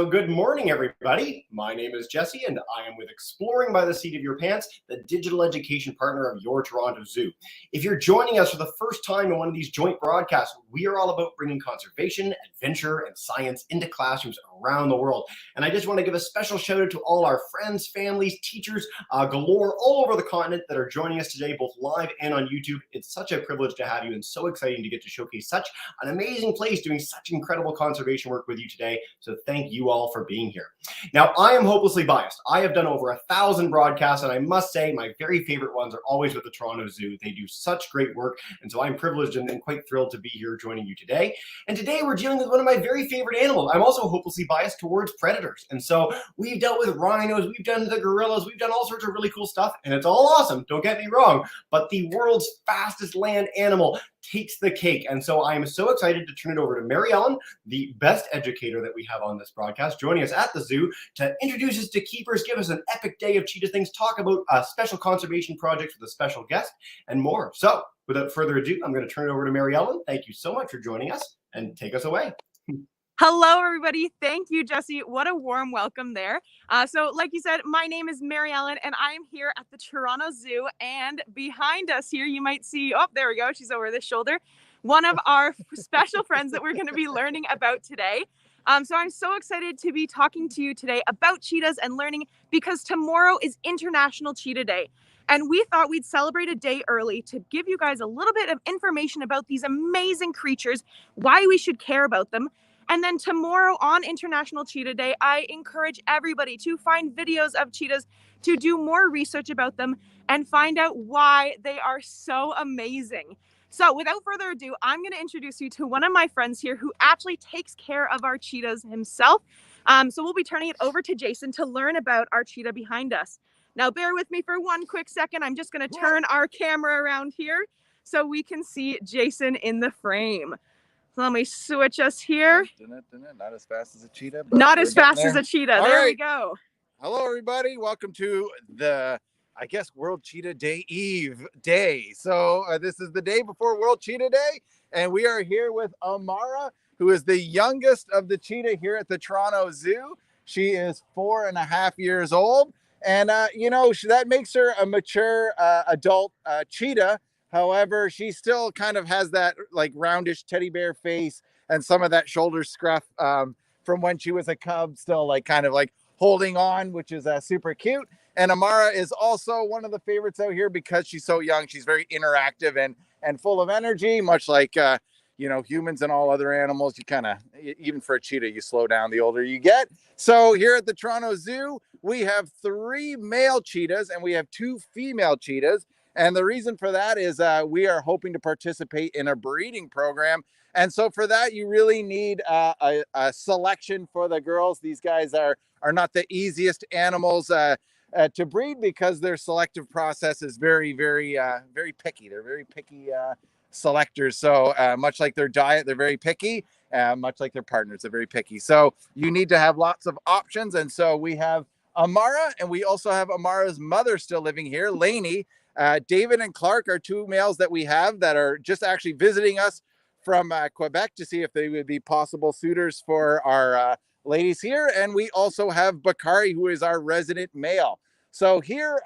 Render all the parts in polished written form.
So good morning, everybody. My name is Jesse, and I am with Exploring by the Seat of Your Pants, the digital education partner of your Toronto Zoo. If you're joining us for the first time in one of these joint broadcasts, we are all about bringing conservation, adventure, and science into classrooms around the world. And I just want to give a special shout out to all our friends, families, teachers galore all over the continent that are joining us today, both live and on YouTube. It's such a privilege to have you and so exciting to get to showcase such an amazing place doing such incredible conservation work with you today. So thank you all for being here. Now, I am hopelessly biased. I have done over 1,000 broadcasts, and I must say my very favorite ones are always with the Toronto Zoo. They do such great work, and so I'm privileged and quite thrilled to be here joining you today. And today we're dealing with one of my very favorite animals. I'm also hopelessly biased towards predators, and so we've dealt with rhinos, we've done the gorillas, we've done all sorts of really cool stuff, and it's all awesome, don't get me wrong, but the world's fastest land animal takes the cake. And so I am so excited to turn it over to Mary Ellen, the best educator that we have on this broadcast, joining us at the zoo to introduce us to keepers, give us an epic day of cheetah things, talk about special conservation projects with a special guest, and more. So without further ado, I'm going to turn it over to Mary Ellen. Thank you so much for joining us, and take us away. Hello, everybody. Thank you, Jesse. What a warm welcome there. So like you said, my name is Mary Ellen, and I am here at the Toronto Zoo. And behind us here, you might see, oh, there we go. She's over this shoulder. One of our special friends that we're going to be learning about today. So I'm so excited to be talking to you today about cheetahs and learning, because tomorrow is International Cheetah Day. And we thought we'd celebrate a day early to give you guys a little bit of information about these amazing creatures, why we should care about them. And then tomorrow on International Cheetah Day, I encourage everybody to find videos of cheetahs, to do more research about them, and find out why they are so amazing. So without further ado, I'm going to introduce you to one of my friends here who actually takes care of our cheetahs himself. So we'll be turning it over to Jason to learn about our cheetah behind us. Now, bear with me for one quick second. I'm just going to turn our camera around here so we can see Jason in the frame. So let me switch us here. Not as fast as a cheetah. Not as fast as a cheetah. All there right. We go. Hello, everybody. Welcome to the, I guess, World Cheetah Day Eve day. So this is the day before World Cheetah Day. And we are here with Amara, who is the youngest of the cheetah here at the Toronto Zoo. She is 4.5 years old. And, that makes her a mature adult cheetah. However, she still kind of has that like roundish teddy bear face and some of that shoulder scruff from when she was a cub, still like kind of like holding on, which is super cute. And Amara is also one of the favorites out here because she's so young. She's very interactive and full of energy, much like, humans and all other animals. You kind of, even for a cheetah, you slow down the older you get. So here at the Toronto Zoo, we have 3 male cheetahs and we have 2 female cheetahs. And the reason for that is we are hoping to participate in a breeding program. And so for that, you really need a selection for the girls. These guys are not the easiest animals to breed because their selective process is very, very, very picky. They're very picky selectors. So much like their diet, they're very picky. Much like their partners, they're very picky. So you need to have lots of options. And so we have Amara, and we also have Amara's mother still living here, Lainey. David and Clark are 2 males that we have that are just actually visiting us from Quebec to see if they would be possible suitors for our ladies here. And we also have Bakari, who is our resident male. So here,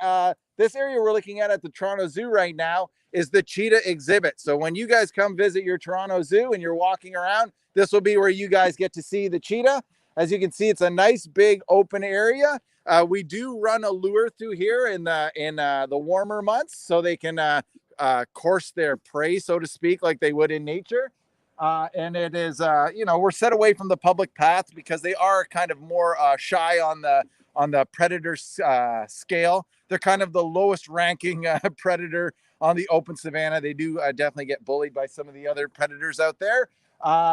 this area we're looking at the Toronto Zoo right now is the cheetah exhibit. So when you guys come visit your Toronto Zoo and you're walking around, this will be where you guys get to see the cheetah. As you can see, it's a nice big open area. We do run a lure through here in the warmer months so they can course their prey, so to speak, like they would in nature. And it is, we're set away from the public path because they are kind of more shy on the predator scale. They're kind of the lowest ranking predator on the open savanna. They do definitely get bullied by some of the other predators out there.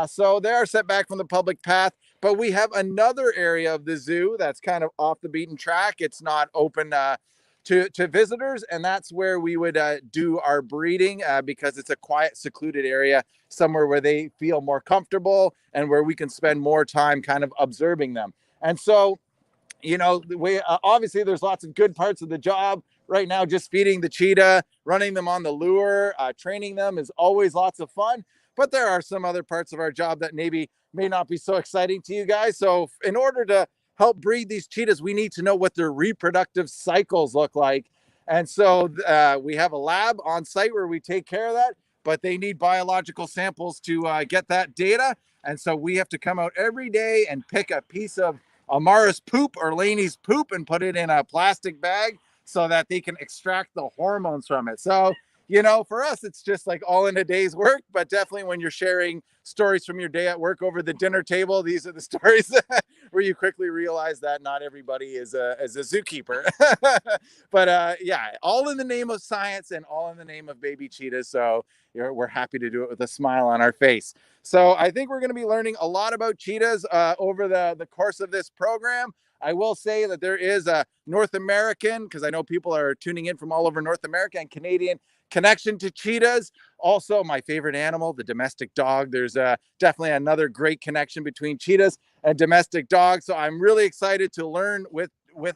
So they are set back from the public path, but we have another area of the zoo that's kind of off the beaten track. It's not open to visitors, and that's where we would do our breeding because it's a quiet, secluded area, somewhere where they feel more comfortable and where we can spend more time kind of observing them. And so, we obviously there's lots of good parts of the job. Right now, just feeding the cheetah, running them on the lure, training them is always lots of fun. But there are some other parts of our job that maybe may not be so exciting to you guys. So in order to help breed these cheetahs, we need to know what their reproductive cycles look like. And so we have a lab on site where we take care of that, but they need biological samples to get that data. And so we have to come out every day and pick a piece of Amara's poop or Laney's poop and put it in a plastic bag so that they can extract the hormones from it. So, you know, for us, it's just like all in a day's work, but definitely when you're sharing stories from your day at work over the dinner table, these are the stories where you quickly realize that not everybody is a zookeeper. But yeah, all in the name of science and all in the name of baby cheetahs. So we're happy to do it with a smile on our face. So I think we're going to be learning a lot about cheetahs over the course of this program. I will say that there is a North American, because I know people are tuning in from all over North America, and Canadian connection to cheetahs. Also, my favorite animal, the domestic dog. There's definitely another great connection between cheetahs and domestic dogs. So I'm really excited to learn with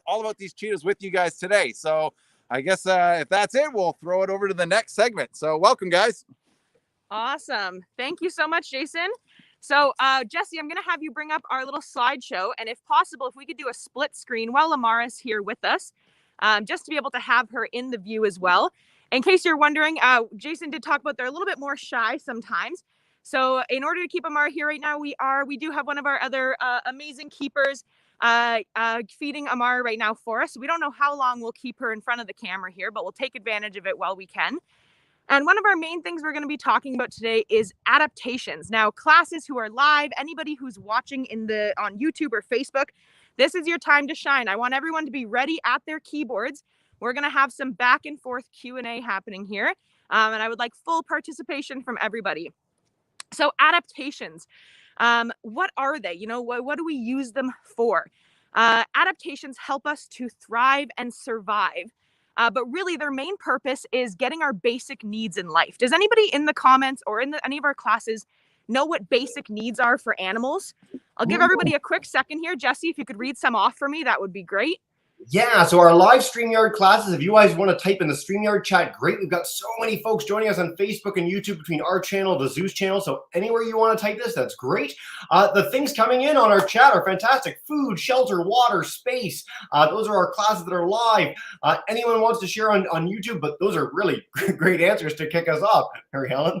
all about these cheetahs with you guys today. So I guess if that's it, we'll throw it over to the next segment. So welcome, guys. Awesome. Thank you so much, Jason. So, Jesse, I'm going to have you bring up our little slideshow. And if possible, if we could do a split screen while Amara's here with us, just to be able to have her in the view as well. In case you're wondering, Jason did talk about they're a little bit more shy sometimes. So in order to keep Amara here right now, we do have one of our other amazing keepers feeding Amara right now for us. So we don't know how long we'll keep her in front of the camera here, but we'll take advantage of it while we can. And one of our main things we're going to be talking about today is adaptations. Now, classes who are live, anybody who's watching on YouTube or Facebook, this is your time to shine. I want everyone to be ready at their keyboards. We're going to have some back and forth Q&A happening here. And I would like full participation from everybody. So adaptations, what are they? You know, what do we use them for? Adaptations help us to thrive and survive. But really their main purpose is getting our basic needs in life. Does anybody in the comments or in any of our classes know what basic needs are for animals? I'll give everybody a quick second here. Jesse, if you could read some off for me, that would be great. Yeah, so our live StreamYard classes, if you guys want to type in the StreamYard chat, great. We've got so many folks joining us on Facebook and YouTube between our channel, the Zeus channel. So anywhere you want to type this, that's great. The things coming in on our chat are fantastic. Food, shelter, water, space. Those are our classes that are live. Anyone wants to share on YouTube, but those are really great answers to kick us off. Mary Helen?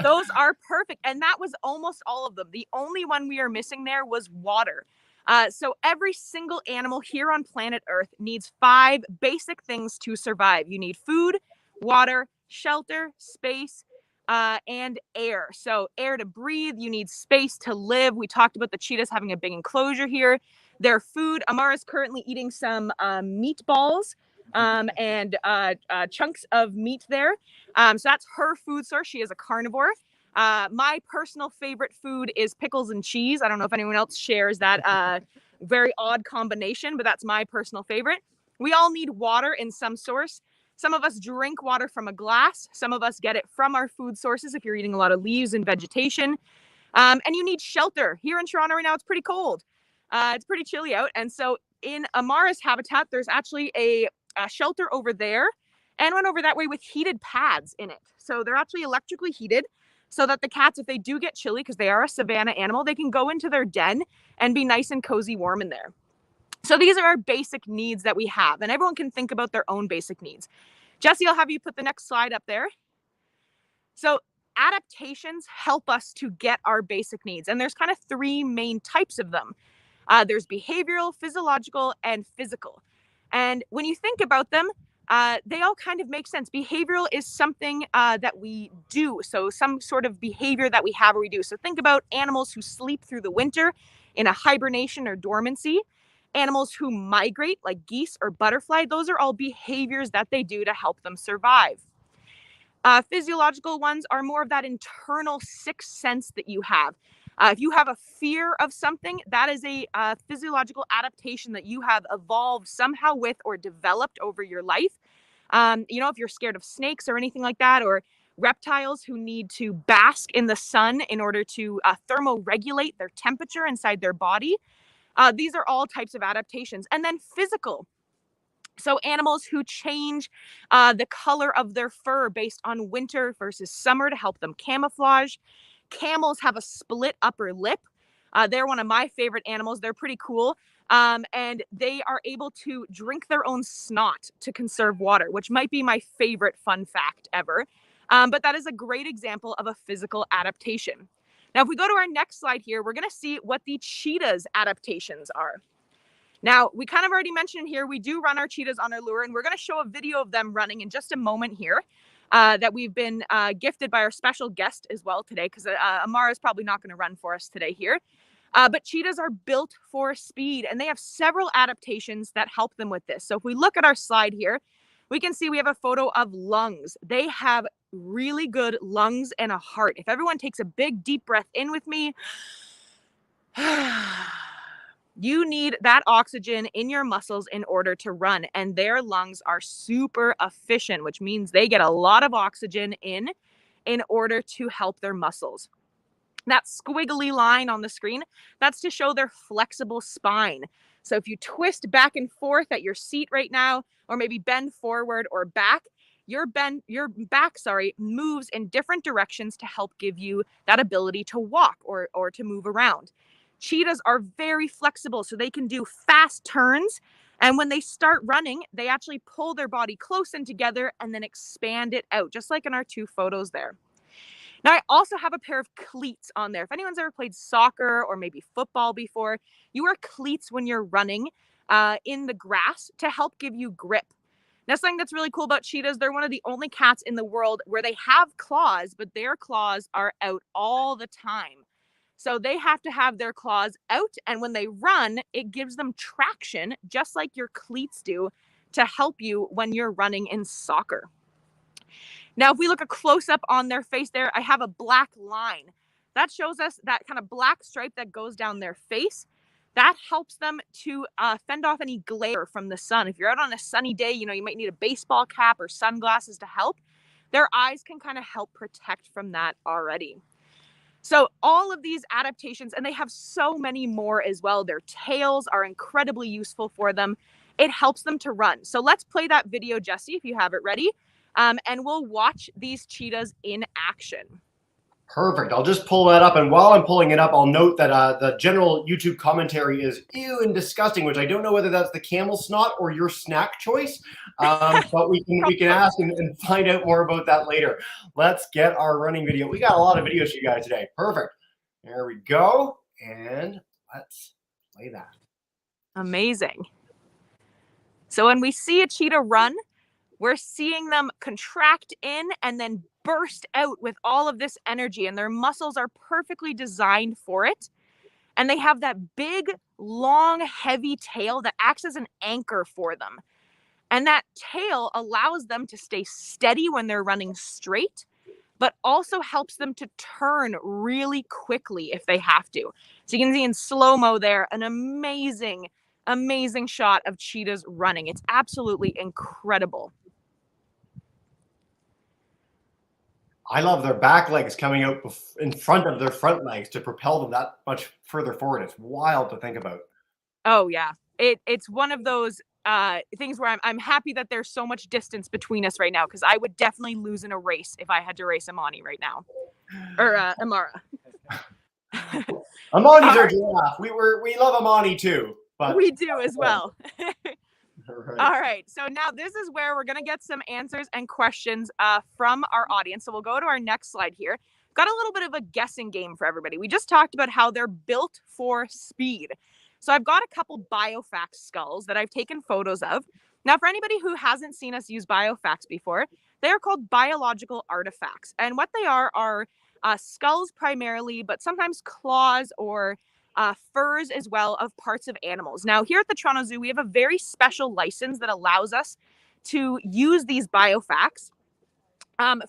Those are perfect. And that was almost all of them. The only one we are missing there was water. So every single animal here on planet Earth needs 5 basic things to survive. You need food, water, shelter, space, and air. So air to breathe, you need space to live. We talked about the cheetahs having a big enclosure here. Their food, Amara's currently eating some meatballs and chunks of meat there. So that's her food source. She is a carnivore. My personal favorite food is pickles and cheese. I don't know if anyone else shares that very odd combination, but that's my personal favorite. We all need water in some source. Some of us drink water from a glass. Some of us get it from our food sources if you're eating a lot of leaves and vegetation. And you need shelter. Here in Toronto right now, it's pretty cold. It's pretty chilly out. And so in Amara's habitat, there's actually a shelter over there and one over that way with heated pads in it. So they're actually electrically heated, so that the cats, if they do get chilly, because they are a savanna animal, they can go into their den and be nice and cozy warm in there. So these are our basic needs that we have, and everyone can think about their own basic needs. Jesse, I'll have you put the next slide up there. So adaptations help us to get our basic needs, and there's kind of 3 main types of them. There's behavioral, physiological, and physical. And when you think about them, they all kind of make sense. Behavioral is something that we do. So some sort of behavior that we have or we do. So think about animals who sleep through the winter in a hibernation or dormancy. Animals who migrate like geese or butterfly. Those are all behaviors that they do to help them survive. Physiological ones are more of that internal sixth sense that you have. If you have a fear of something, that is a physiological adaptation that you have evolved somehow with or developed over your life. You know, if you're scared of snakes or anything like that, or reptiles who need to bask in the sun in order to thermoregulate their temperature inside their body. These are all types of adaptations. And then physical. So animals who change the color of their fur based on winter versus summer to help them camouflage. Camels have a split upper lip. They're one of my favorite animals. They're pretty cool. And they are able to drink their own snot to conserve water, which might be my favorite fun fact ever. But that is a great example of a physical adaptation. Now, if we go to our next slide here, we're going to see what the cheetah's adaptations are. Now, we kind of already mentioned here, we do run our cheetahs on our lure, and we're going to show a video of them running in just a moment here that we've been gifted by our special guest as well today, because Amara is probably not going to run for us today here. But cheetahs are built for speed, and they have several adaptations that help them with this. So if we look at our slide here, we can see we have a photo of lungs. They have really good lungs and a heart. If everyone takes a big, deep breath in with me, you need that oxygen in your muscles in order to run, and their lungs are super efficient, which means they get a lot of oxygen in order to help their muscles. That squiggly line on the screen, that's to show their flexible spine. So if you twist back and forth at your seat right now, or maybe bend forward or back, your back moves in different directions to help give you that ability to walk or to move around. Cheetahs are very flexible, so they can do fast turns. And when they start running, they actually pull their body close in together and then expand it out, just like in our two photos there. Now, I also have a pair of cleats on there. If anyone's ever played soccer or maybe football before, you wear cleats when you're running in the grass to help give you grip. Now, something that's really cool about cheetahs, they're one of the only cats in the world where they have claws, but their claws are out all the time. So they have to have their claws out, and when they run, it gives them traction, just like your cleats do, to help you when you're running in soccer. Now, if we look a close-up on their face there, I have a black line. That shows us that kind of black stripe that goes down their face. That helps them to fend off any glare from the sun. If you're out on a sunny day, you might need a baseball cap or sunglasses to help. Their eyes can kind of help protect from that already. So all of these adaptations, and they have so many more as well. Their tails are incredibly useful for them. It helps them to run. So let's play that video, Jesse, if you have it ready. And we'll watch these cheetahs in action. Perfect. I'll just pull that up. And while I'm pulling it up, I'll note that the general YouTube commentary is ew and disgusting, which I don't know whether that's the camel snot or your snack choice. But we can ask and find out more about that later. Let's get our running video. We got a lot of videos for you guys today. Perfect. There we go. And let's play that. Amazing. So when we see a cheetah run, we're seeing them contract in and then burst out with all of this energy, and their muscles are perfectly designed for it. And they have that big, long, heavy tail that acts as an anchor for them. And that tail allows them to stay steady when they're running straight, but also helps them to turn really quickly if they have to. So you can see in slow-mo there, an amazing, amazing shot of cheetahs running. It's absolutely incredible. I love their back legs coming out in front of their front legs to propel them that much further forward. It's wild to think about. Oh, yeah. It's one of those things where I'm happy that there's so much distance between us right now, because I would definitely lose in a race if I had to race Amani right now. Or Amara. Amani's our giraffe. We love Amani too. But we do as well. Right. All right. So now this is where we're going to get some answers and questions from our audience. So we'll go to our next slide here. Got a little bit of a guessing game for everybody. We just talked about how they're built for speed. So I've got a couple Biofax skulls that I've taken photos of. Now, for anybody who hasn't seen us use Biofax before, they are called biological artifacts. And what they are skulls primarily, but sometimes claws or furs as well of parts of animals. Now, here at the Toronto Zoo, we have a very special license that allows us to use these Biofax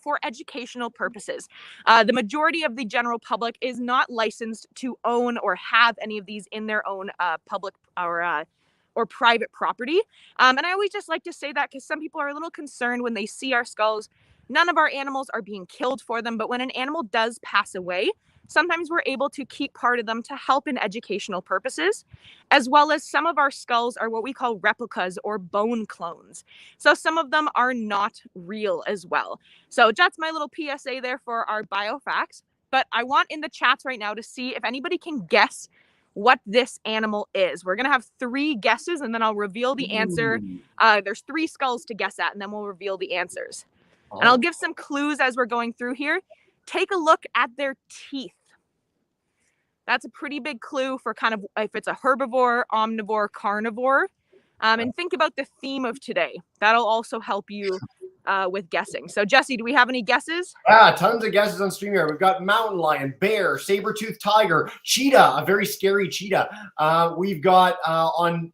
for educational purposes. The majority of the general public is not licensed to own or have any of these in their own public or private property. And I always just like to say that because some people are a little concerned when they see our skulls. None of our animals are being killed for them, but when an animal does pass away, sometimes we're able to keep part of them to help in educational purposes, as well as some of our skulls are what we call replicas or bone clones. So some of them are not real as well. So that's my little PSA there for our Biofax. but I want in the chats right now to see if anybody can guess what this animal is. We're going to have 3 guesses, and then I'll reveal the answer. There's 3 skulls to guess at, and then we'll reveal the answers. And I'll give some clues as we're going through here. Take a look at their teeth. That's a pretty big clue for kind of if it's a herbivore, omnivore, carnivore. And think about the theme of today. That'll also help you with guessing. So, Jesse, do we have any guesses? Yeah, tons of guesses on stream here. We've got mountain lion, bear, saber-toothed tiger, cheetah, a very scary cheetah. We've got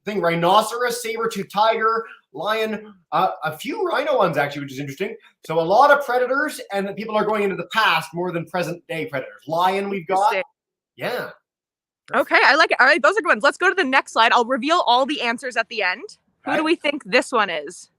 rhinoceros, saber-toothed tiger, lion, a few rhino ones actually, which is interesting. So a lot of predators, and people are going into the past more than present day predators. Lion, we've got. Yeah. Okay, I like it. All right, those are good ones. Let's go to the next slide. I'll reveal all the answers at the end. Okay. Who do we think this one is?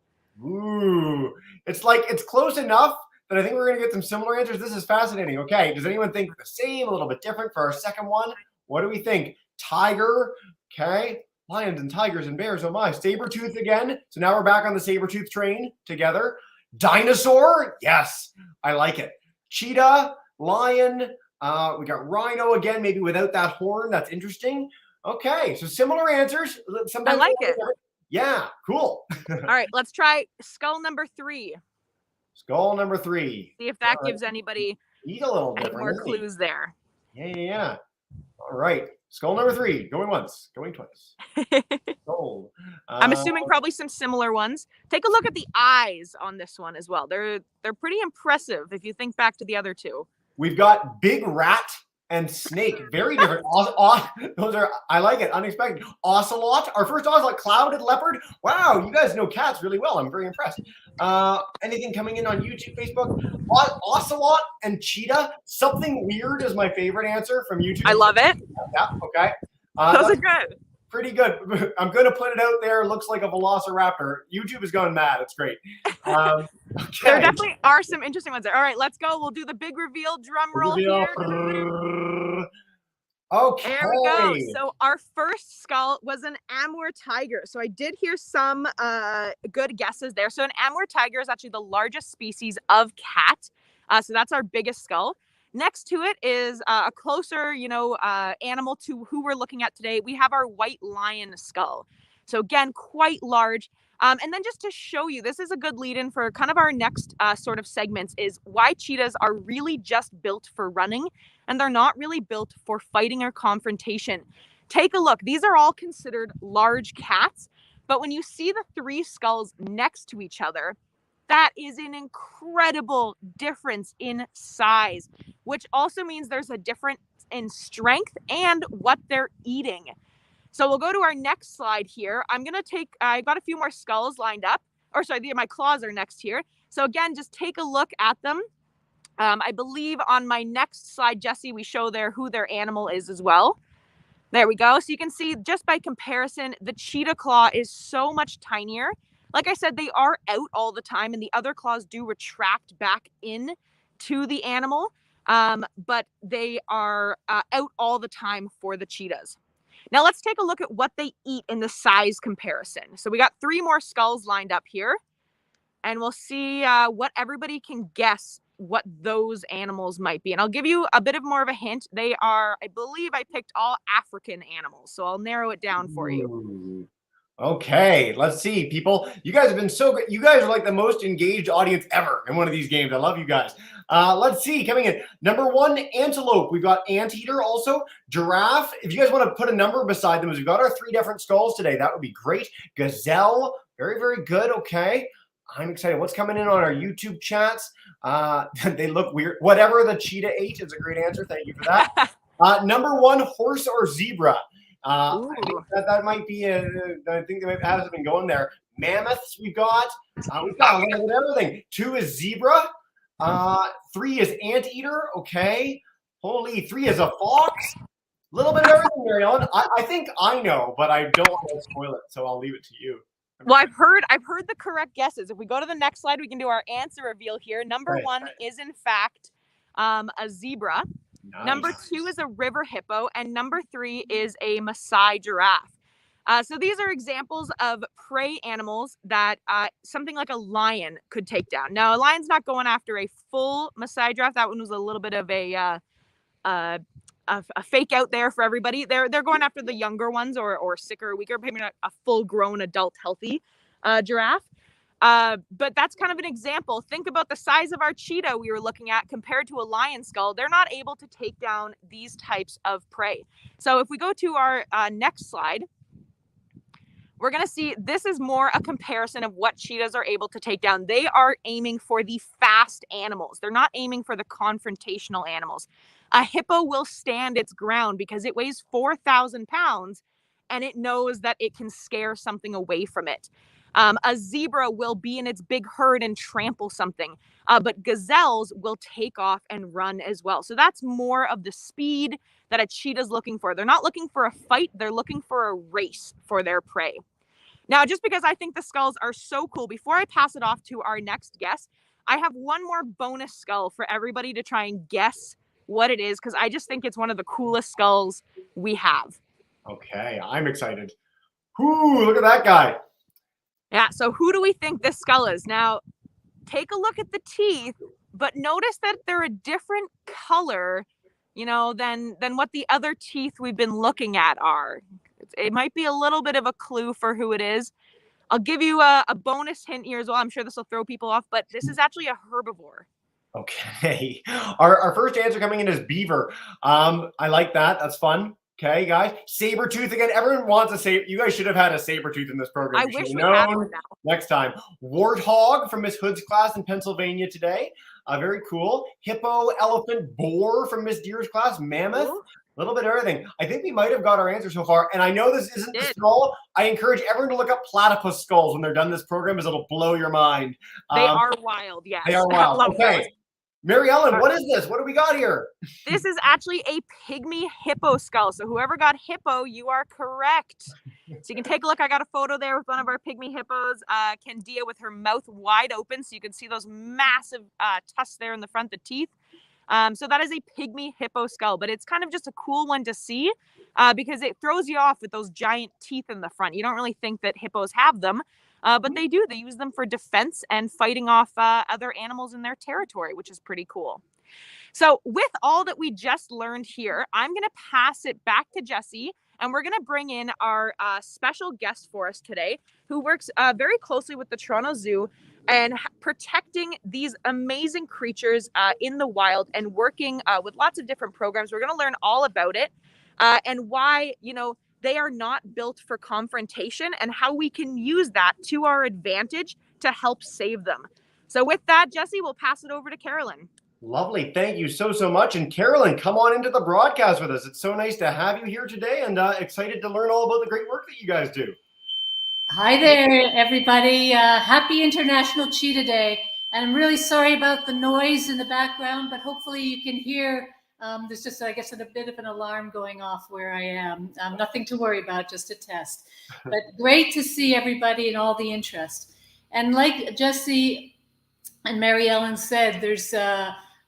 Ooh, it's close enough that I think we're going to get some similar answers. This is fascinating. Okay, does anyone think the same, a little bit different for our second one? What do we think? Tiger, okay. Lions and tigers and bears, oh my. Saber-tooth again. So now we're back on the saber-tooth train together. Dinosaur, yes, I like it. Cheetah, lion, we got rhino again, maybe without that horn. That's interesting. Okay, so similar answers. I like it. Yeah, cool. All right, let's try skull number 3. Skull number 3. See if that gives anybody He's a little any more clues there. Yeah. All right, skull number 3. Going once, going twice. Skull. I'm assuming probably some similar ones. Take a look at the eyes on this one as well. They're pretty impressive if you think back to the other 2. We've got big rat and snake. Very different. Those are, I like it, unexpected. Ocelot, our first ocelot. Clouded leopard. Wow, you guys know cats really well. I'm very impressed. Anything coming in on YouTube, Facebook? Ocelot and cheetah. Something weird is my favorite answer from YouTube. I love it. Yeah, okay. Those are good. Pretty good. I'm going to put it out there. Looks like a velociraptor. YouTube is going mad. It's great. Okay. There definitely are some interesting ones there. All right, let's go. We'll do the big reveal. Drum roll here. Okay. There we go. So our first skull was an Amur tiger. So I did hear some good guesses there. So an Amur tiger is actually the largest species of cat. So that's our biggest skull. Next to it is a closer, animal to who we're looking at today. We have our white lion skull. So again, quite large. And then just to show you, this is a good lead in for kind of our next sort of segments is why cheetahs are really just built for running and they're not really built for fighting or confrontation. Take a look. These are all considered large cats, but when you see the 3 skulls next to each other, that is an incredible difference in size, which also means there's a difference in strength and what they're eating. So we'll go to our next slide here. I got a few more skulls lined up. My claws are next here. So again, just take a look at them. I believe on my next slide, Jesse, we show there who their animal is as well. There we go. So you can see just by comparison, the cheetah claw is so much tinier. Like I said, they are out all the time and the other claws do retract back in to the animal, but they are out all the time for the cheetahs. Now let's take a look at what they eat in the size comparison. So we got 3 more skulls lined up here and we'll see what everybody can guess what those animals might be. And I'll give you a bit of more of a hint. They are, I believe I picked all African animals. So I'll narrow it down for you. Okay, let's see, people. You guys have been so good. You guys are like the most engaged audience ever in one of these games. I love you guys. Let's see, coming in. Number 1, antelope. We've got anteater also. Giraffe. If you guys want to put a number beside them, as we've got our 3 different skulls today, that would be great. Gazelle. Very, very good. Okay. I'm excited. What's coming in on our YouTube chats? They look weird. Whatever the cheetah ate is a great answer. Thank you for that. Number 1, horse or zebra. I think that might be I think they might have something going there. Mammoths we've got a little bit of everything. 2 is zebra. 3 is anteater. Okay. Holy, 3 is a fox. A little bit of everything, Mary Ellen. I think I know, but I don't want to spoil it, so I'll leave it to you. Well, I've heard the correct guesses. If we go to the next slide, we can do our answer reveal here. Number 1 is in fact a zebra. Nice. Number 2 is a river hippo, and number 3 is a Maasai giraffe. So these are examples of prey animals that something like a lion could take down. Now, a lion's not going after a full Maasai giraffe. That one was a little bit of a a fake out there for everybody. They're going after the younger ones or sicker or weaker, maybe not a full grown adult healthy giraffe. But that's kind of an example. Think about the size of our cheetah we were looking at compared to a lion skull. They're not able to take down these types of prey. So if we go to our next slide, we're going to see this is more a comparison of what cheetahs are able to take down. They are aiming for the fast animals. They're not aiming for the confrontational animals. A hippo will stand its ground because it weighs 4,000 pounds and it knows that it can scare something away from it. A zebra will be in its big herd and trample something, but gazelles will take off and run as well. So that's more of the speed that a cheetah is looking for. They're not looking for a fight. They're looking for a race for their prey. Now, just because I think the skulls are so cool, before I pass it off to our next guest, I have one more bonus skull for everybody to try and guess what it is, because I just think it's one of the coolest skulls we have. Okay, I'm excited. Ooh, look at that guy. Yeah, so who do we think this skull is? Now, take a look at the teeth, but notice that they're a different color, than what the other teeth we've been looking at are. It might be a little bit of a clue for who it is. I'll give you a bonus hint here as well. I'm sure this will throw people off, but this is actually a herbivore. Okay, our first answer coming in is beaver. I like that. That's fun. Okay, guys. Saber tooth again. Everyone wants a saber. You guys should have had a saber tooth in this program. I wish we had one now. Next time. Warthog from Miss Hood's class in Pennsylvania today. Very cool. Hippo, elephant, boar from Miss Deer's class. Mammoth. A little bit of everything. I think we might have got our answer so far. And I know this isn't the skull. I encourage everyone to look up platypus skulls when they're done this program, as it'll blow your mind. They are wild, yes. They are wild. Okay. Mary Ellen, what is this? What do we got here? This is actually a pygmy hippo skull. So whoever got hippo, you are correct. So you can take a look. I got a photo there with one of our pygmy hippos, Candia, with her mouth wide open. So you can see those massive tusks there in the front, the teeth. So that is a pygmy hippo skull, but it's kind of just a cool one to see because it throws you off with those giant teeth in the front. You don't really think that hippos have them. But they do. They use them for defense and fighting off other animals in their territory, which is pretty cool. So with all that we just learned here, I'm going to pass it back to Jesse, and we're going to bring in our special guest for us today, who works very closely with the Toronto Zoo and protecting these amazing creatures in the wild and working with lots of different programs. We're going to learn all about it and why, they are not built for confrontation and how we can use that to our advantage to help save them. So with that, Jesse, we'll pass it over to Carolyn. Lovely. Thank you so much. And Carolyn, come on into the broadcast with us. It's so nice to have you here today and excited to learn all about the great work that you guys do. Hi there, everybody. Happy International Cheetah Day. And I'm really sorry about the noise in the background, but hopefully you can hear. There's just, I guess, a bit of an alarm going off where I am. Nothing to worry about, just a test. But great to see everybody and all the interest. And like Jesse and Mary Ellen said,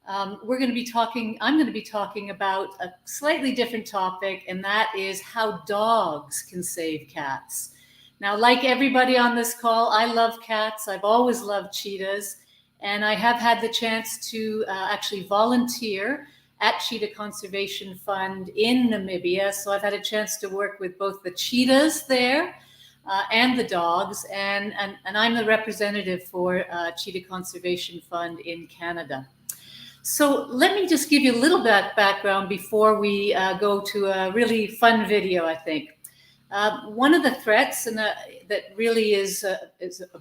I'm going to be talking about a slightly different topic, and that is how dogs can save cats. Now, like everybody on this call, I love cats. I've always loved cheetahs, and I have had the chance to actually volunteer at Cheetah Conservation Fund in Namibia. So I've had a chance to work with both the cheetahs there and the dogs, and I'm the representative for Cheetah Conservation Fund in Canada. So let me just give you a little bit background before we go to a really fun video, I think. One of the threats, and that really is a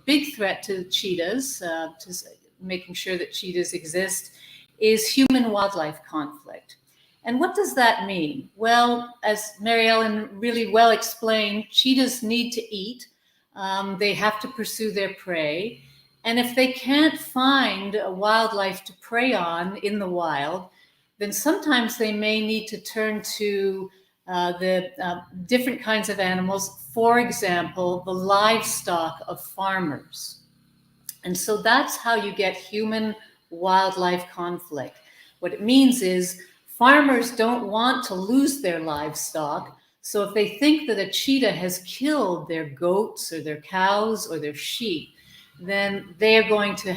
big threat to cheetahs, to making sure that cheetahs exist, is human-wildlife conflict. And what does that mean? Well, as Mary Ellen really well explained, cheetahs need to eat. They have to pursue their prey. And if they can't find a wildlife to prey on in the wild, then sometimes they may need to turn to the different kinds of animals, for example, the livestock of farmers. And so that's how you get human-wildlife conflict. What it means is farmers don't want to lose their livestock. So if they think that a cheetah has killed their goats or their cows or their sheep, then they're going to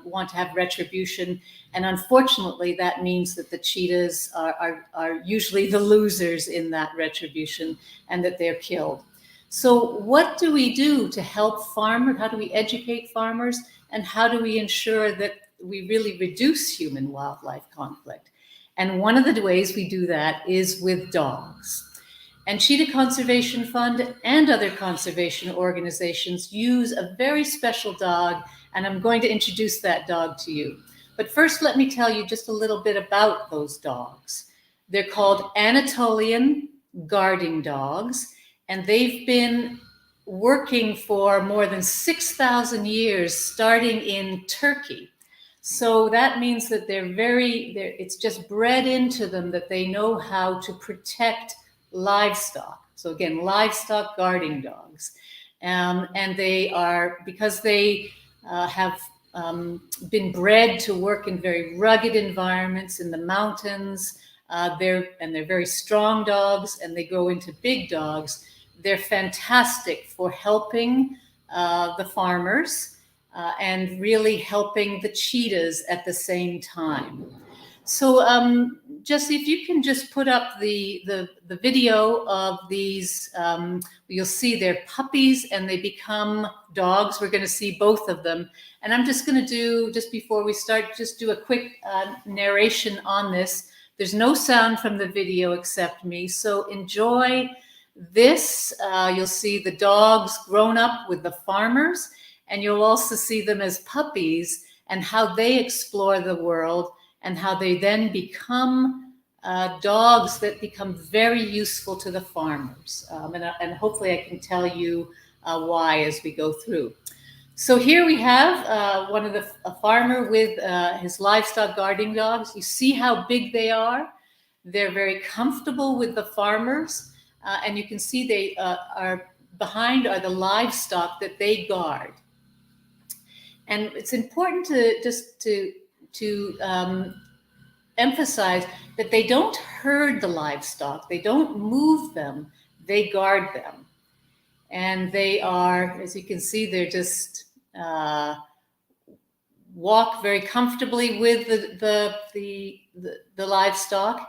want to have retribution. And unfortunately, that means that the cheetahs are usually the losers in that retribution, and that they're killed. So what do we do to help farmers? How do we educate farmers? And how do we ensure that we really reduce human-wildlife conflict? And one of the ways we do that is with dogs. And Cheetah Conservation Fund and other conservation organizations use a very special dog, and I'm going to introduce that dog to you. But first, let me tell you just a little bit about those dogs. They're called Anatolian guarding dogs, and they've been working for more than 6,000 years, starting in Turkey. So that means that it's just bred into them that they know how to protect livestock. So again, livestock guarding dogs. And they are, because they have been bred to work in very rugged environments in the mountains, they're very strong dogs, and they grow into big dogs. They're fantastic for helping the farmers and really helping the cheetahs at the same time. So Jesse, if you can just put up the video of these, you'll see they're puppies and they become dogs. We're going to see both of them. And I'm just going to do, just before we start, just do a quick narration on this. There's no sound from the video except me. So enjoy this. You'll see the dogs grown up with the farmers, and you'll also see them as puppies and how they explore the world, and how they then become dogs that become very useful to the farmers. And hopefully I can tell you why as we go through. So here we have a farmer with his livestock guarding dogs. You see how big they are. They're very comfortable with the farmers. And you can see they are behind are the livestock that they guard. And it's important to emphasize that they don't herd the livestock, they don't move them, they guard them. And they are, as you can see, they're just walk very comfortably with the livestock.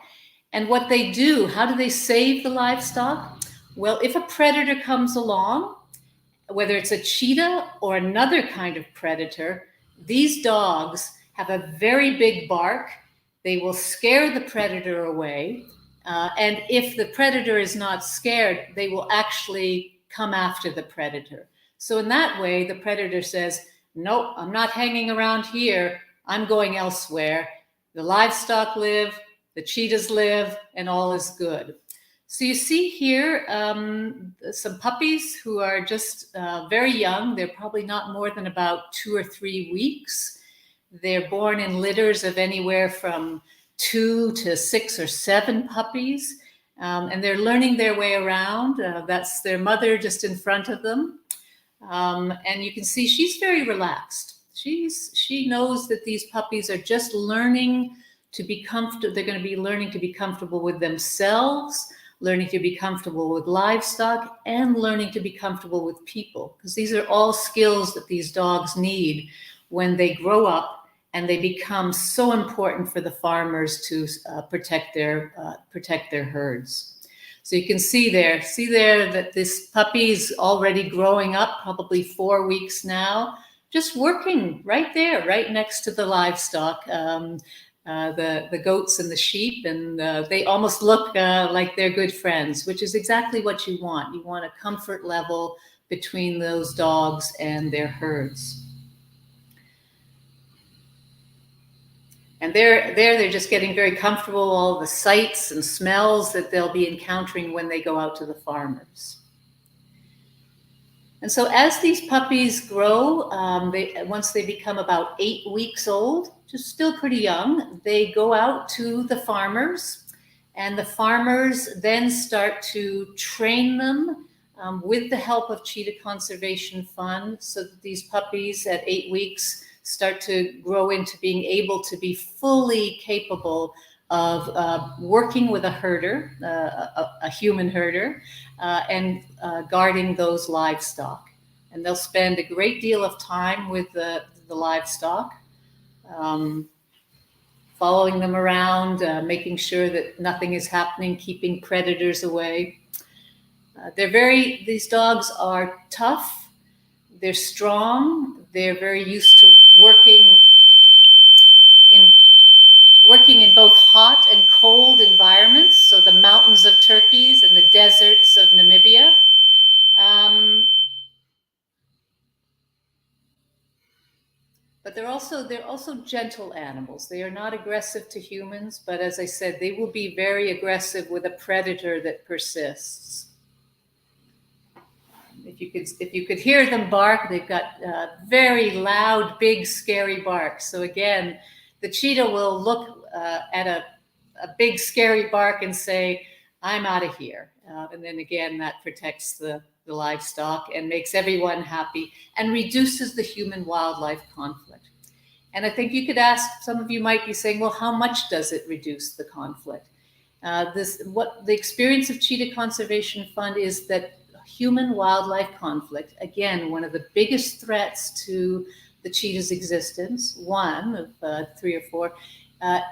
And what they do, how do they save the livestock? Well, if a predator comes along, whether it's a cheetah or another kind of predator, these dogs have a very big bark. They will scare the predator away. And if the predator is not scared, they will actually come after the predator. So in that way, the predator says, nope, I'm not hanging around here. I'm going elsewhere. The livestock live, the cheetahs live, and all is good. So you see here some puppies who are just very young. They're probably not more than about 2 or 3 weeks. They're born in litters of anywhere from 2 to 6 or 7 puppies. And they're learning their way around. That's their mother just in front of them. And you can see she's very relaxed. She knows that these puppies are just learning to be comfortable. They're going to be learning to be comfortable with themselves, learning to be comfortable with livestock, and learning to be comfortable with people, because these are all skills that these dogs need when they grow up and they become so important for the farmers to protect their herds. So you can see there that this puppy is already growing up, probably 4 weeks now, just working right there, right next to the livestock. The goats and the sheep, and they almost look like they're good friends, which is exactly what you want. You want a comfort level between those dogs and their herds. And they're just getting very comfortable, all the sights and smells that they'll be encountering when they go out to the farmers. And so as these puppies grow, once they become about 8 weeks old, just still pretty young, they go out to the farmers, and the farmers then start to train them with the help of Cheetah Conservation Fund, so that these puppies at 8 weeks start to grow into being able to be fully capable of working with a herder, a human herder, and guarding those livestock. and they'll spend a great deal of time with the livestock, following them around, making sure that nothing is happening, keeping predators away. These dogs are tough, they're strong, they're very used to working in both hot and cold environments, so the mountains of Turkey and the deserts of Namibia. But they're also gentle animals. They are not aggressive to humans, but as I said, they will be very aggressive with a predator that persists. If you could hear them bark, they've got very loud, big, scary barks. So again, the cheetah will look at a big, scary bark and say, "I'm out of here." And then again, that protects the livestock and makes everyone happy and reduces the human-wildlife conflict. And I think you could ask, some of you might be saying, well, how much does it reduce the conflict? What the experience of Cheetah Conservation Fund is that human-wildlife conflict, again, one of the biggest threats to the cheetah's existence, one of 3 or 4,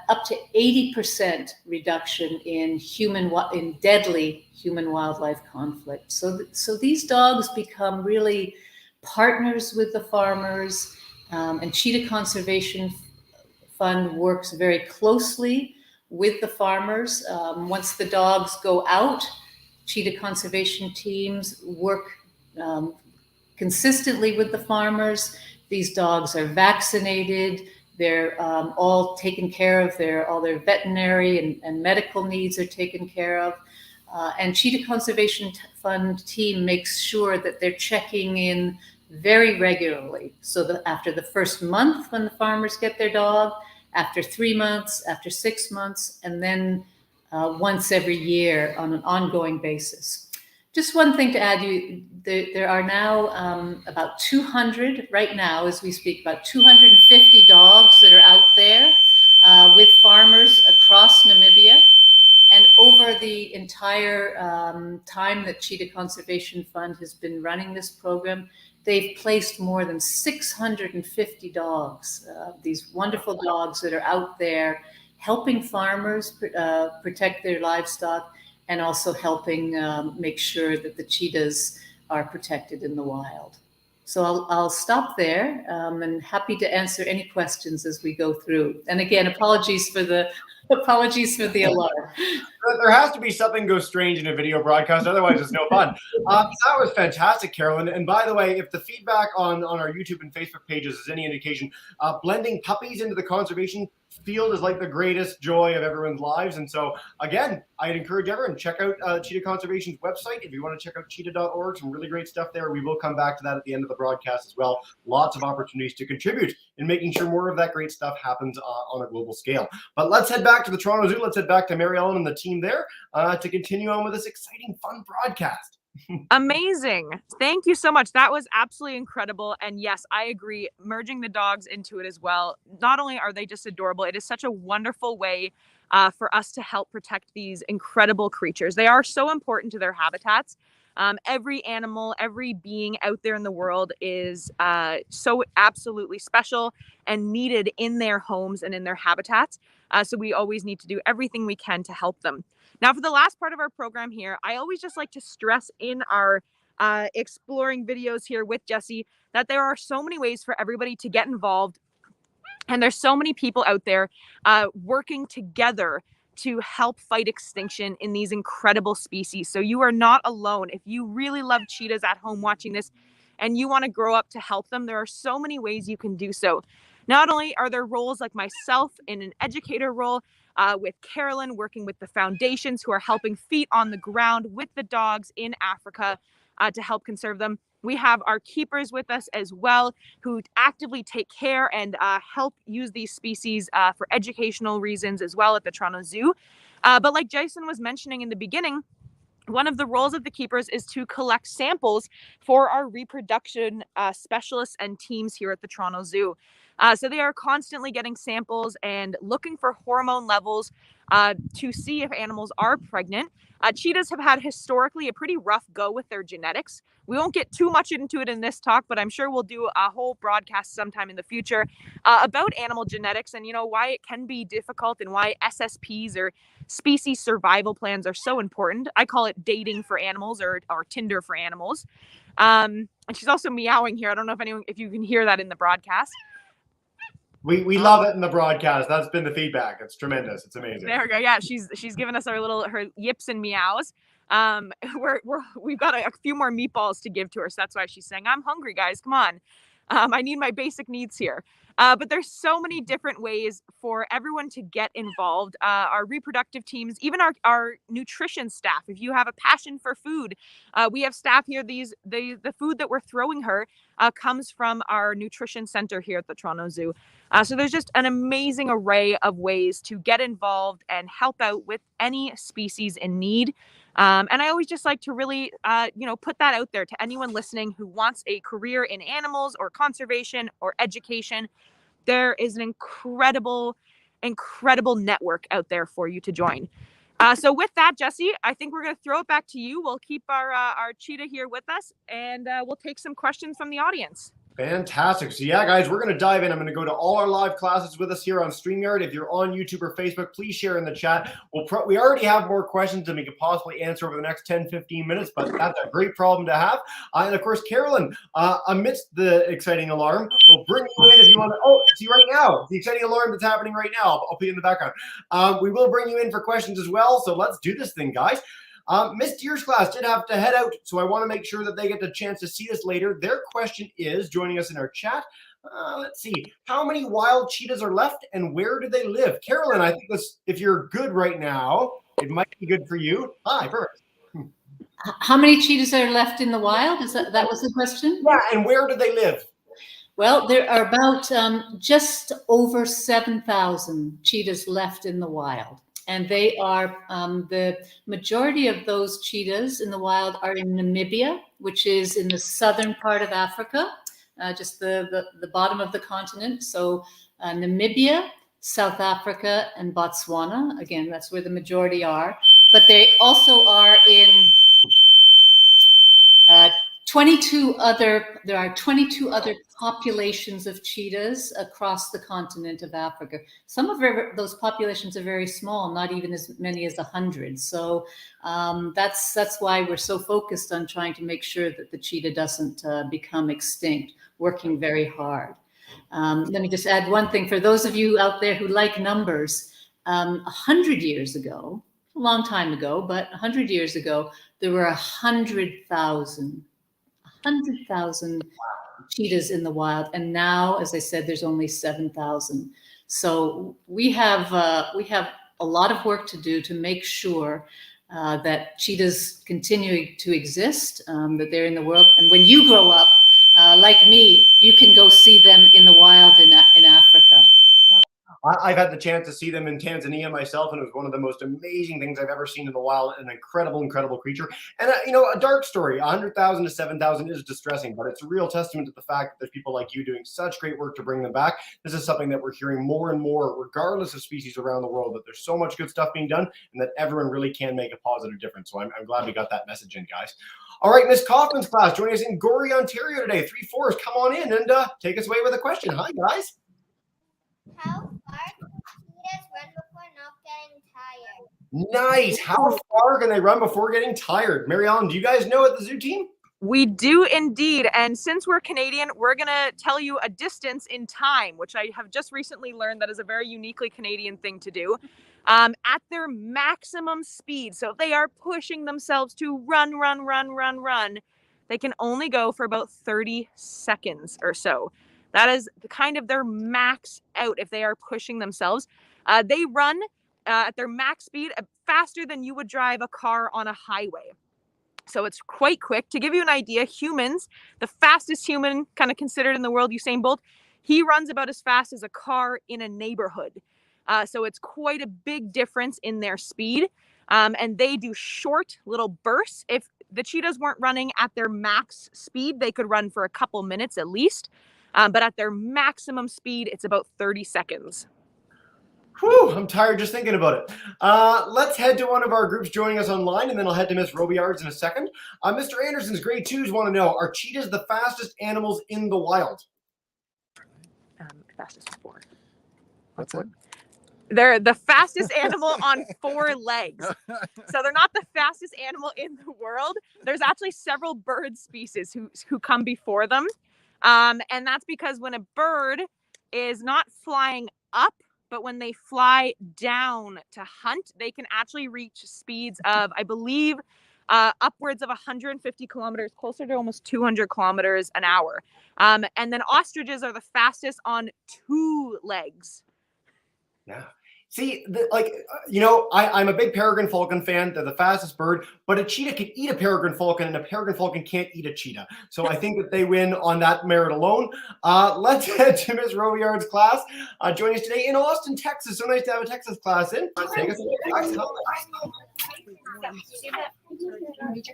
up to 80% reduction in deadly human-wildlife conflict. So these dogs become really partners with the farmers, and Cheetah Conservation Fund works very closely with the farmers. Once the dogs go out, Cheetah conservation teams work consistently with the farmers. These dogs are vaccinated. They're all taken care of. All their veterinary and medical needs are taken care of. And Cheetah Conservation Fund team makes sure that they're checking in very regularly. So that after the first month when the farmers get their dog, after 3 months, after 6 months, and then once every year on an ongoing basis. Just one thing to add, there are now about 200, right now as we speak, about 250 dogs that are out there with farmers across Namibia. And over the entire time that Cheetah Conservation Fund has been running this program, they've placed more than 650 dogs, these wonderful dogs that are out there helping farmers protect their livestock and also helping make sure that the cheetahs are protected in the wild. So I'll stop there and happy to answer any questions as we go through. And again, apologies for the alarm. There has to be something goes strange in a video broadcast, otherwise it's no fun. That was fantastic, Carolyn. And by the way, if the feedback on our YouTube and Facebook pages is any indication, blending puppies into the conservation field is like the greatest joy of everyone's lives. And so again, I'd encourage everyone check out Cheetah Conservation's website. If you want to check out cheetah.org, some really great stuff there. We will come back to that at the end of the broadcast as well. Lots of opportunities to contribute in making sure more of that great stuff happens on a global scale. But let's head back to the Toronto Zoo. Let's head back to Mary Ellen and the team there to continue on with this exciting, fun broadcast. Amazing. Thank you so much. That was absolutely incredible. And yes, I agree. Merging the dogs into it as well. Not only are they just adorable, it is such a wonderful way for us to help protect these incredible creatures. They are so important to their habitats. Every animal, every being out there in the world is so absolutely special and needed in their homes and in their habitats. So we always need to do everything we can to help them. Now, for the last part of our program here, I always just like to stress in our exploring videos here with Jessie that there are so many ways for everybody to get involved. And there's so many people out there working together to help fight extinction in these incredible species. So you are not alone. If you really love cheetahs at home watching this and you want to grow up to help them, there are so many ways you can do so. Not only are there roles like myself in an educator role, with Carolyn working with the foundations who are helping feet on the ground with the dogs in Africa to help conserve them. We have our keepers with us as well, who actively take care and help use these species for educational reasons as well at the Toronto Zoo. But like Jason was mentioning in the beginning, one of the roles of the keepers is to collect samples for our reproduction specialists and teams here at the Toronto Zoo. So they are constantly getting samples and looking for hormone levels to see if animals are pregnant. Cheetahs have had historically a pretty rough go with their genetics. We won't get too much into it in this talk, but I'm sure we'll do a whole broadcast sometime in the future about animal genetics and, why it can be difficult and why SSPs or species survival plans are so important. I call it dating for animals or Tinder for animals. And she's also meowing here. I don't know if you can hear that in the broadcast. We love it in the broadcast. That's been the feedback. It's tremendous. It's amazing. There we go. Yeah, she's giving us her yips and meows. We've got a few more meatballs to give to her, so that's why she's saying, "I'm hungry, guys. Come on. I need my basic needs here." But there's so many different ways for everyone to get involved. Our reproductive teams, even our nutrition staff. If you have a passion for food, we have staff here. The food that we're throwing her comes from our nutrition center here at the Toronto Zoo. So there's just an amazing array of ways to get involved and help out with any species in need. And I always just like to really, put that out there to anyone listening who wants a career in animals or conservation or education. There is an incredible network out there for you to join. So with that, Jesse, I think we're going to throw it back to you. We'll keep our cheetah here with us, and we'll take some questions from the audience. Fantastic. So yeah, guys, we're going to dive in. I'm going to go to all our live classes with us here on StreamYard. If you're on YouTube or Facebook, please share in the chat. We already have more questions than we could possibly answer over the next 10, 15 minutes, but that's a great problem to have. And of course, Carolyn, amidst the exciting alarm, we'll bring you in if you want to. Oh, see right now, the exciting alarm that's happening right now. I'll put you in the background. We will bring you in for questions as well. So let's do this thing, guys. Miss Deer's class did have to head out, so I want to make sure that they get the chance to see this later. Their question is, joining us in our chat, let's see, how many wild cheetahs are left and where do they live? Carolyn, I think if you're good right now, it might be good for you. Hi, perfect. How many cheetahs are left in the wild? That was the question? Yeah, and where do they live? Well, there are about just over 7,000 cheetahs left in the wild. And they are, the majority of those cheetahs in the wild are in Namibia, which is in the southern part of Africa, just the bottom of the continent. So Namibia, South Africa, and Botswana. Again, that's where the majority are. But they also are in 22 other populations of cheetahs across the continent of Africa. Some of those populations are very small, not even as many as 100. So that's why we're so focused on trying to make sure that the cheetah doesn't become extinct, working very hard. Let me just add one thing. For those of you out there who like numbers, 100 years ago, a long time ago, but 100 years ago, there were 100,000 cheetahs in the wild, and now, as I said, there's only 7,000. So we have a lot of work to do to make sure that cheetahs continue to exist, that they're in the world. And when you grow up, like me, you can go see them in the wild in Africa. I've had the chance to see them in Tanzania myself, and it was one of the most amazing things I've ever seen in the wild. An incredible, incredible creature. And, a dark story, 100,000 to 7,000 is distressing, but it's a real testament to the fact that there's people like you doing such great work to bring them back. This is something that we're hearing more and more, regardless of species around the world, that there's so much good stuff being done and that everyone really can make a positive difference. So I'm glad we got that message in, guys. All right, Miss Kaufman's class joining us in Gorey, Ontario today. 3-4s, come on in and take us away with a question. Hi, guys. How far can cheetahs run before not getting tired? Nice. How far can they run before getting tired? Mary Ellen, do you guys know at the zoo team? We do indeed. And since we're Canadian, we're going to tell you a distance in time, which I have just recently learned that is a very uniquely Canadian thing to do. At their maximum speed. So if they are pushing themselves to run, they can only go for about 30 seconds or so. That is kind of their max out if they are pushing themselves. They run at their max speed faster than you would drive a car on a highway. So it's quite quick. To give you an idea, humans, the fastest human kind of considered in the world, Usain Bolt, he runs about as fast as a car in a neighborhood. So it's quite a big difference in their speed. And they do short little bursts. If the cheetahs weren't running at their max speed, they could run for a couple minutes at least. but at their maximum speed, it's about 30 seconds. Whew, I'm tired just thinking about it. Let's head to one of our groups joining us online, and then I'll head to Miss Robiards in a second. Mr. Anderson's grade 2s want to know, are cheetahs the fastest animals in the wild? Fastest 4. What's that? They're the fastest animal on 4 legs. So they're not the fastest animal in the world. There's actually several bird species who come before them. And that's because when a bird is not flying up, but when they fly down to hunt, they can actually reach speeds of, I believe, upwards of 150 kilometers, closer to almost 200 kilometers an hour. And then ostriches are the fastest on 2 legs. Yeah. See, I'm a big peregrine falcon fan. They're the fastest bird, but a cheetah can eat a peregrine falcon, and a peregrine falcon can't eat a cheetah. So I think that they win on that merit alone. Let's head to Ms. Robiard's class. Joining us today in Austin, Texas. So nice to have a Texas class in. Take us away.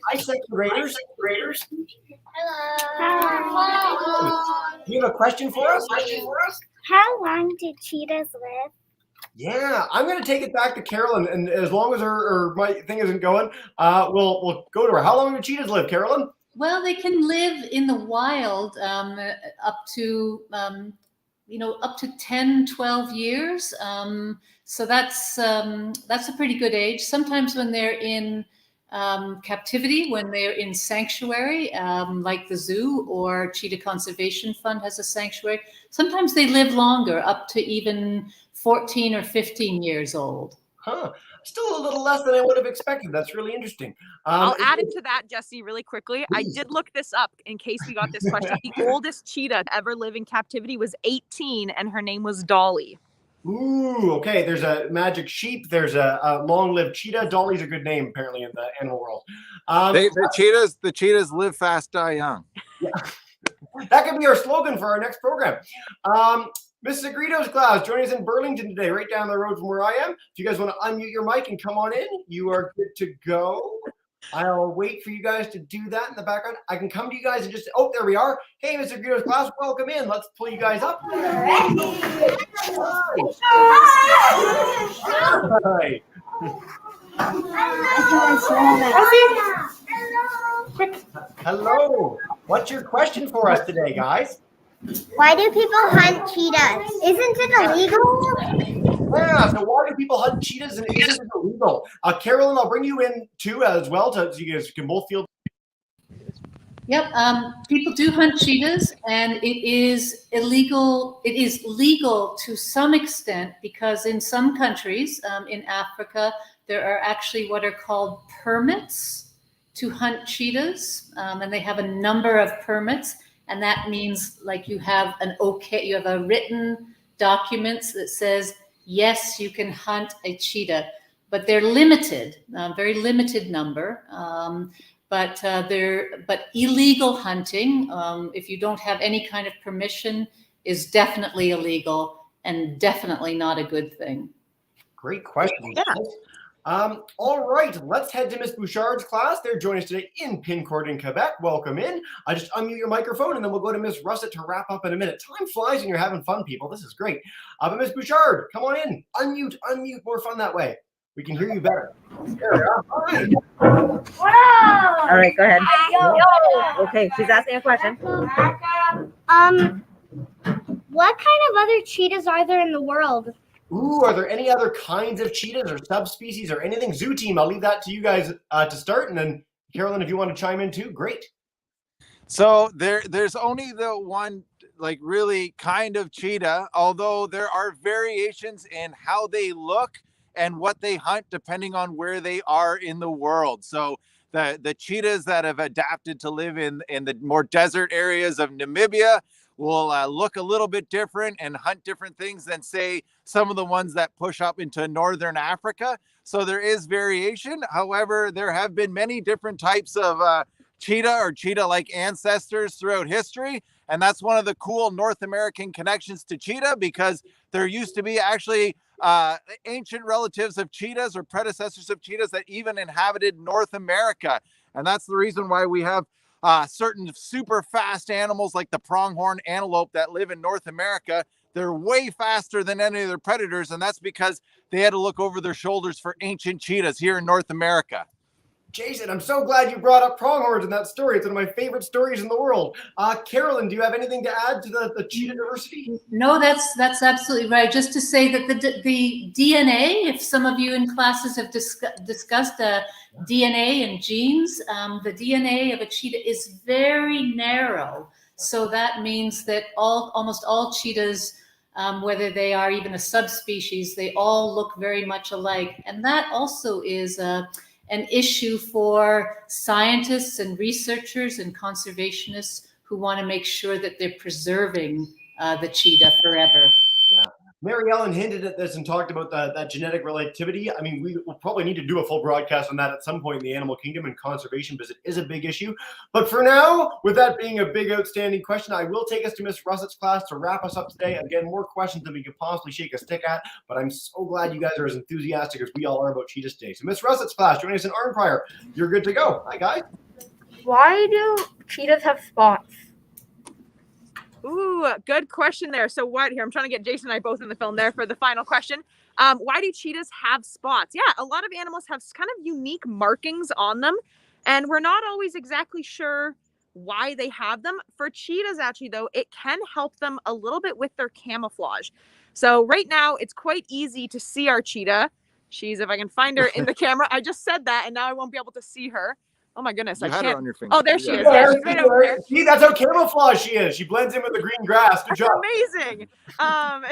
Hi, second graders. Hello. Do you have a question for us? How long do cheetahs live? Yeah, I'm going to take it back to Carolyn, and as long as her my thing isn't going, we'll go to her. How long do cheetahs live, Carolyn? Well, they can live in the wild up to, up to 10, 12 years. So that's a pretty good age. Sometimes when they're in captivity, when they're in sanctuary, like the zoo or Cheetah Conservation Fund has a sanctuary, sometimes they live longer, up to even 14 or 15 years old. Huh. Still a little less than I would have expected. That's really interesting. I'll add into that, Jesse, really quickly. Please. I did look this up in case we got this question. The oldest cheetah to ever live in captivity was 18, and her name was Dolly. Ooh, okay. There's a magic sheep. There's a long-lived cheetah. Dolly's a good name, apparently, in the animal world. The cheetahs live fast, die young. Yeah. That could be our slogan for our next program. Mrs. Agrito's class joining us in Burlington today, right down the road from where I am. If you guys want to unmute your mic and come on in, you are good to go. I'll wait for you guys to do that in the background. I can come to you guys and just, there we are. Hey, Mr. Agrito's class, welcome in. Let's pull you guys up. Hi. Hello. What's your question for us today, guys? Why do people hunt cheetahs? Isn't it illegal? Yeah, so why do people hunt cheetahs and isn't it illegal? Carolyn, I'll bring you in too as well, so you guys can both field. Yep, people do hunt cheetahs, and it is illegal. It is legal to some extent because in some countries, in Africa, there are actually what are called permits to hunt cheetahs, and they have a number of permits. And that means like you have you have a written document that says, yes, you can hunt a cheetah, but they're limited, very limited number. But illegal hunting, if you don't have any kind of permission, is definitely illegal and definitely not a good thing. Great question. Yeah. All right, let's head to Miss Bouchard's class. They're joining us today in Pincourt in Quebec. Welcome in. I just unmute your microphone and then we'll go to Miss Russet to wrap up in a minute. Time flies when you're having fun, people. This is great. But Miss Bouchard, come on in. Unmute. More fun that way. We can hear you better. There we are. Hi. All right, go ahead. Okay, she's asking a question. What kind of other cheetahs are there in the world? Ooh, are there any other kinds of cheetahs or subspecies or anything? Zoo team, I'll leave that to you guys to start. And then Carolyn, if you want to chime in too, great. So there's only the one like really kind of cheetah, although there are variations in how they look and what they hunt depending on where they are in the world. So the cheetahs that have adapted to live in the more desert areas of Namibia will look a little bit different and hunt different things than, say, some of the ones that push up into northern Africa. So there is variation. However, there have been many different types of cheetah or cheetah-like ancestors throughout history. And that's one of the cool North American connections to cheetah, because there used to be actually ancient relatives of cheetahs or predecessors of cheetahs that even inhabited North America. And that's the reason why we have certain super fast animals like the pronghorn antelope that live in North America. They're way faster than any of their predators, and that's because they had to look over their shoulders for ancient cheetahs here in North America. Jason, I'm so glad you brought up pronghorns in that story. It's one of my favorite stories in the world. Carolyn, do you have anything to add to the cheetah diversity? No, that's absolutely right. Just to say that the DNA, if some of you in classes have discussed DNA and genes, the DNA of a cheetah is very narrow. So that means that almost all cheetahs, whether they are even a subspecies, they all look very much alike. And that also is an issue for scientists and researchers and conservationists who want to make sure that they're preserving the cheetah forever. Yeah. Mary Ellen hinted at this and talked about that genetic relativity. I mean, we will probably need to do a full broadcast on that at some point in the animal kingdom and conservation, because it is a big issue. But for now, with that being a big outstanding question, I will take us to Miss Russett's class to wrap us up today. Again, more questions than we could possibly shake a stick at, but I'm so glad you guys are as enthusiastic as we all are about cheetahs today. So Miss Russett's class, joining us in Arnprior. You're good to go. Hi, guys. Why do cheetahs have spots? Ooh, good question there. So what here? I'm trying to get Jason and I both in the film there for the final question. Why do cheetahs have spots? Yeah, a lot of animals have kind of unique markings on them, and we're not always exactly sure why they have them. For cheetahs, actually, though, it can help them a little bit with their camouflage. So right now, it's quite easy to see our cheetah. She's, if I can find her in the camera, I just said that, and now I won't be able to see her. Oh my goodness, You I had can't. her on your finger. Oh, there she is. Yeah, Yeah, she's right over there. See, that's how camouflage she is. She blends in with the green grass. Good That's job. amazing.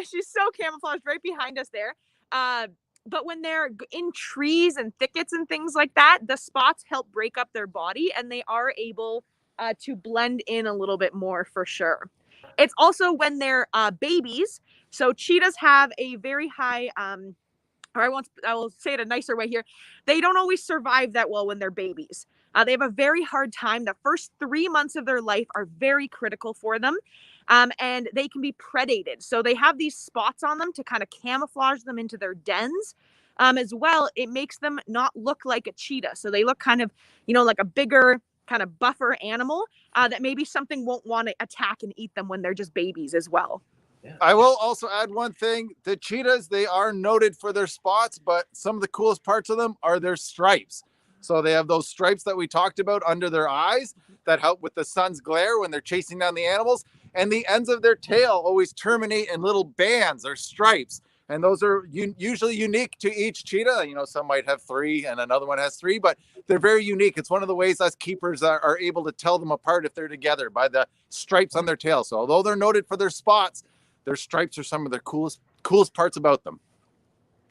She's so camouflaged right behind us there. But when they're in trees and thickets and things like that, the spots help break up their body, and they are able to blend in a little bit more for sure. It's also when they're babies. So cheetahs have a very high, or I will say it a nicer way here. They don't always survive that well when they're babies. They have a very hard time. The first 3 months of their life are very critical for them. And they can be predated. So they have these spots on them to kind of camouflage them into their dens. As well, it makes them not look like a cheetah. So they look kind of, like a bigger, kind of buffer animal that maybe something won't want to attack and eat them when they're just babies as well. I will also add one thing. The cheetahs, they are noted for their spots, but some of the coolest parts of them are their stripes. So they have those stripes that we talked about under their eyes that help with the sun's glare when they're chasing down the animals. And the ends of their tail always terminate in little bands or stripes. And those are usually unique to each cheetah. Some might have 3 and another one has 3, but they're very unique. It's one of the ways us keepers are able to tell them apart if they're together by the stripes on their tail. So although they're noted for their spots, their stripes are some of the coolest parts about them.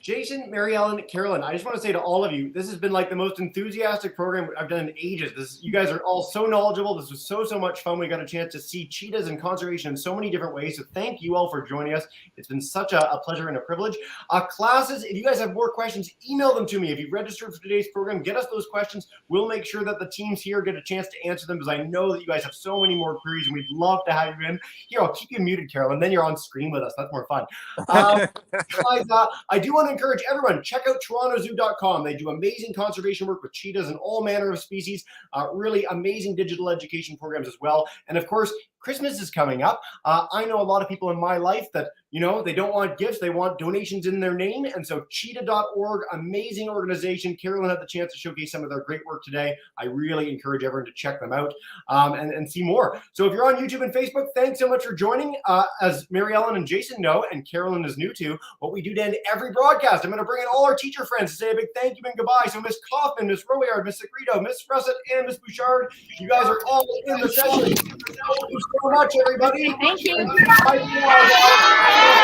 Jason, Mary Ellen, Carolyn, I just want to say to all of you, this has been like the most enthusiastic program I've done in ages. You guys are all so knowledgeable. This was so much fun. We got a chance to see cheetahs and conservation in so many different ways. So thank you all for joining us. It's been such a pleasure and a privilege. Classes, if you guys have more questions, email them to me. If you've registered for today's program, get us those questions. We'll make sure that the teams here get a chance to answer them, because I know that you guys have so many more queries and we'd love to have you in. Here, I'll keep you muted, Carolyn. Then you're on screen with us. That's more fun. Guys, I do want to encourage everyone, check out torontozoo.com. They do amazing conservation work with cheetahs and all manner of species, really amazing digital education programs as well. And of course, Christmas is coming up. I know a lot of people in my life that, they don't want gifts. They want donations in their name. And so cheetah.org, amazing organization. Carolyn had the chance to showcase some of their great work today. I really encourage everyone to check them out and see more. So if you're on YouTube and Facebook, thanks so much for joining. As Mary Ellen and Jason know, and Carolyn is new to, what we do to end every broadcast, I'm going to bring in all our teacher friends to say a big thank you and goodbye. So Miss Kaufman, Miss Royard, Miss Secreto, Miss Russett, and Miss Bouchard, you guys are all in the session. Thank you so much, everybody. Thank you. Bye.